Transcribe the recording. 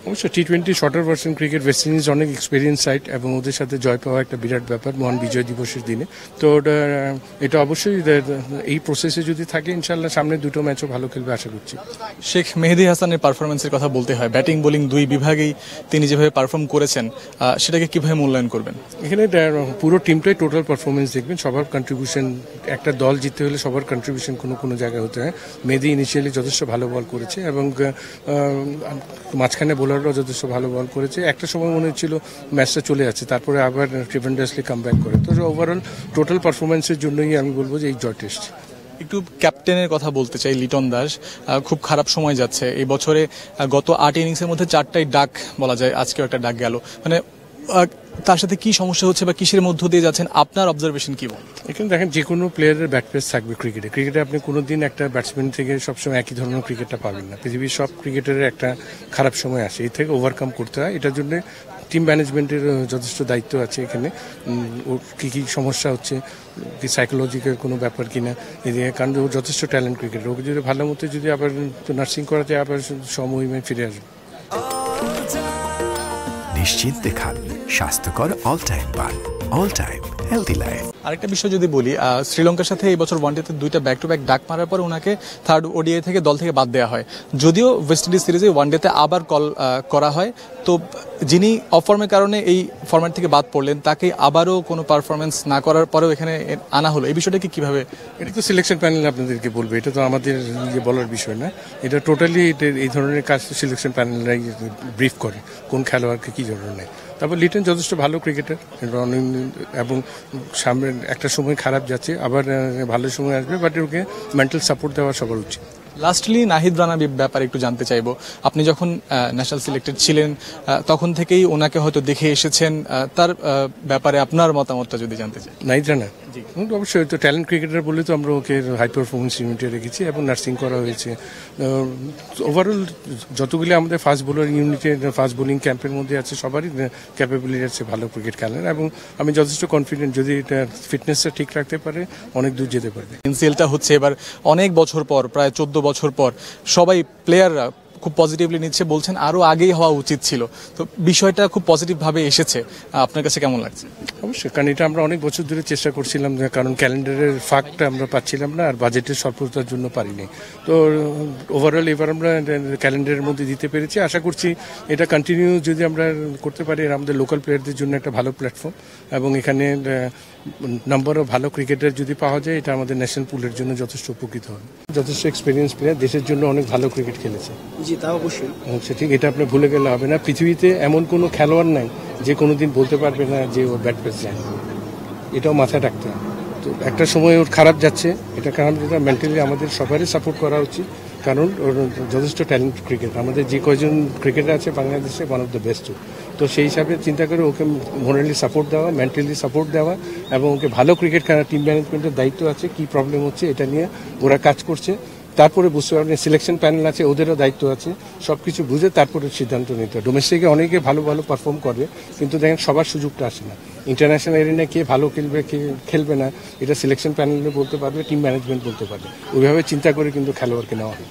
অবশ্যই টি-20 shorter version cricket West Indies অনেক এক্সপিরিয়েন্স সাইড এবং ওদের সাথে জয় পাওয়া একটা বিরাট ব্যাপার মহান বিজয় দিবসের দিনে। তো এটা অবশ্যই এই প্রসেসে যদি থাকে ইনশাল্লাহ সামনে দুটো ম্যাচও ভালো খেলবে আশা করছি। শেখ মেহেদী হাসানের পারফরমেন্সের কথা বলতে হয়, ব্যাটিং বোলিং দুই বিভাগেই তিনি যেভাবে পারফর্ম করেছেন সেটাকে কিভাবে মূল্যায়ন করবেন? এখানে পুরো টিমটাই টোটাল পারফরমেন্স দেখবেন, সবার কন্ট্রিবিউশন, একটা দল জিততে হলে সবার কন্ট্রিবিউশন কোনো জায়গায় হতে হয়। মেহেদী ইনিশিয়ালি যথেষ্ট ভালো বল করেছে এবং মাঝখানে বোলাররাও যথেষ্ট ভালো বল করেছে। একটা সময় মনে হচ্ছিল ম্যাচটা চলে যাচ্ছে, তারপরে আবার ট্রিমেন্ডাসলি কাম ব্যাক করে। তো ওভারঅল টোটাল পারফরমেন্সের জন্যই আমি বলবো যে এই জয় টেস্ট। একটু ক্যাপ্টেনের কথা বলতে চাই। লিটন দাস খুব খারাপ সময় যাচ্ছে এই বছরে, গত 8 ইনিংসের মধ্যে 4টাই ডাক বলা যায়, আজকেও একটা ডাক গেল। মানে তার সাথে কি সমস্যা হচ্ছে বা কিসের মধ্য দিয়ে যাচ্ছেন, আপনার অবজারভেশন কি বল? এখানে দেখেন যে কোনো প্লেয়ারের ব্যাট পেস থাকবে ক্রিকেটে আপনি কোনোদিন একটা ব্যাটসম্যান থেকে সবসময় একই ধরনের ক্রিকেটটা পাবেন না। পৃথিবীর সব ক্রিকেটারের একটা খারাপ সময় আসে, এই থেকে ওভারকাম করতে হয়। এটার জন্য টিম ম্যানেজমেন্টের যথেষ্ট দায়িত্ব আছে এখানে। ওর কী কী সমস্যা হচ্ছে, কি সাইকোলজিক্যাল কোনো ব্যাপার কিনা, এদিকে কারণ ও যথেষ্ট ট্যালেন্ট ক্রিকেটার। ওকে যদি ভালো মতো যদি আবার নার্সিং করাতে আবার সময় ফিরে আসবে। নিশ্চিন্তে খান স্বাস্থ্যকর অল টাইম পান, অল টাইম হেলদি লাইফ। আরেকটা বিষয় যদি বলি, শ্রীলঙ্কার সাথে এই বছর ওয়ানডেতে 2টা ব্যাক টু ব্যাক ডাক মারার পর ওনাকে থার্ড ওডিআই থেকে দল থেকে বাদ দেওয়া হয়। যদিও ওয়েস্ট ইন্ডিজ সিরিজে ওয়ানডেতে আবার কল করা হয়, তো যিনি অফ ফর্মের কারণে এই ফরম্যাট থেকে বাদ পড়লেন তাকে আবারও কোনো পারফরমেন্স না করার পরেও এখানে আনা হলো, এই বিষয়টাকে কিভাবে? এটা তো সিলেকশন প্যানেল আপনাদেরকে বলবে, এটা তো আমাদের বলার বিষয় না। এটা টোটালি এই ধরনের কাজ সিলেকশন প্যানেলরাই ব্রিফ করে কোন খেলোয়াড়কে কী ধরনের নেয়। তারপর লিটন যথেষ্ট ভালো ক্রিকেটার এবং সামনে একটা সময় খারাপ যাচ্ছে, আবার ভালো সময় আসবে, বাট ওকে মেন্টাল সাপোর্ট দেওয়া সবার উচিত। লাস্টলি নাহিদ রানার ব্যাপারে একটু জানতে চাইবো। আপনি যখন ন্যাশনাল সিলেক্টেড ছিলেন তখন থেকেই ওনাকে হয়তো দেখে এসেছেন, তার ব্যাপারে আপনার মতামতটা যদি জানতে চাই। নাহিদ রানা অবশ্যই তো ট্যালেন্ট ক্রিকেটার বলে তো আমরা ওকে হাই পারফরমেন্স ইউনিটে রেখেছি এবং নার্সিং করা হয়েছে। ওভারঅল যতগুলি আমাদের ফাস্ট বোলার ইউনিটে ফাস্ট বোলিং ক্যাম্পের মধ্যে আছে সবারই ক্যাপাবিলিটি আছে ভালো ক্রিকেট খেলেন এবং আমি যথেষ্ট কনফিডেন্ট যদি এটা ফিটনেসটা ঠিক রাখতে পারে অনেক দূর যেতে পারবে। এনসিএলটা হচ্ছে এবার অনেক বছর পর, প্রায় 14 বছর পর সবাই প্লেয়াররা খুব পজিটিভলি নিচ্ছে, বলছেন আরও আগেই হওয়া উচিত ছিল। তো বিষয়টা খুব পজিটিভভাবে এসেছে, আপনার কাছে কেমন লাগছে? অবশ্যই, কারণ এটা আমরা অনেক বছর ধরে চেষ্টা করছিলাম, কারণ ক্যালেন্ডারের ফাঁকটা আমরা পাচ্ছিলাম না আর বাজেটের স্বল্পতার জন্য পারিনি। তো ওভারঅল এবার আমরা ক্যালেন্ডারের মধ্যে দিতে পেরেছি। আশা করছি এটা কন্টিনিউ যদি আমরা করতে পারি, আমাদের লোকাল প্লেয়ারদের জন্য একটা ভালো প্ল্যাটফর্ম এবং এখানে নাম্বারও ভালো ক্রিকেটার যদি পাওয়া যায় এটা আমাদের ন্যাশনাল পুলের জন্য যথেষ্ট উপকৃত হবে। যথেষ্ট এক্সপিরিয়েন্স প্লেয়ার, দেশের জন্য অনেক ভালো ক্রিকেট খেলেছে। জি, তা অবশ্যই। ঠিক, এটা আপনি ভুলে গেলে হবে না। পৃথিবীতে এমন কোনো খেলোয়াড় নাই যে কোনোদিন বলতে পারবে না যে ওর ব্যাট পেস যায়, এটাও মাথায় রাখতে হবে। তো একটা সময় ওর খারাপ যাচ্ছে, এটা কারণ মেন্টালি আমাদের সবারই সাপোর্ট করা উচিত, কারণ ওর যথেষ্ট ট্যালেন্ট ক্রিকেট। আমাদের যে কয়জন ক্রিকেটার আছে বাংলাদেশে ওয়ান অফ দ্য বেস্ট। তো সেই হিসাবে চিন্তা করে ওকে মোরালি সাপোর্ট দেওয়া, মেন্টালি সাপোর্ট দেওয়া এবং ওকে ভালো ক্রিকেট খেলা, টিম ম্যানেজমেন্টের দায়িত্ব আছে, কি প্রবলেম হচ্ছে এটা নিয়ে ওরা কাজ করছে। তারপরে বুঝতে পারবেন সিলেকশন প্যানেল আছে, ওদেরও দায়িত্ব আছে, সব কিছু বুঝে তারপরে সিদ্ধান্ত নিতে হয়। ডোমেস্টিকে অনেকে ভালো ভালো পারফর্ম করে, কিন্তু দেখেন সবার সুযোগটা আসে না। ইন্টারন্যাশনাল এরিনায় কে ভালো খেলবে কে খেলবে না এটা সিলেকশন প্যানেলে বলতে পারবে, টিম ম্যানেজমেন্ট বলতে পারবে। ওইভাবে চিন্তা করে কিন্তু খেলোয়াড়কে নেওয়া হয়।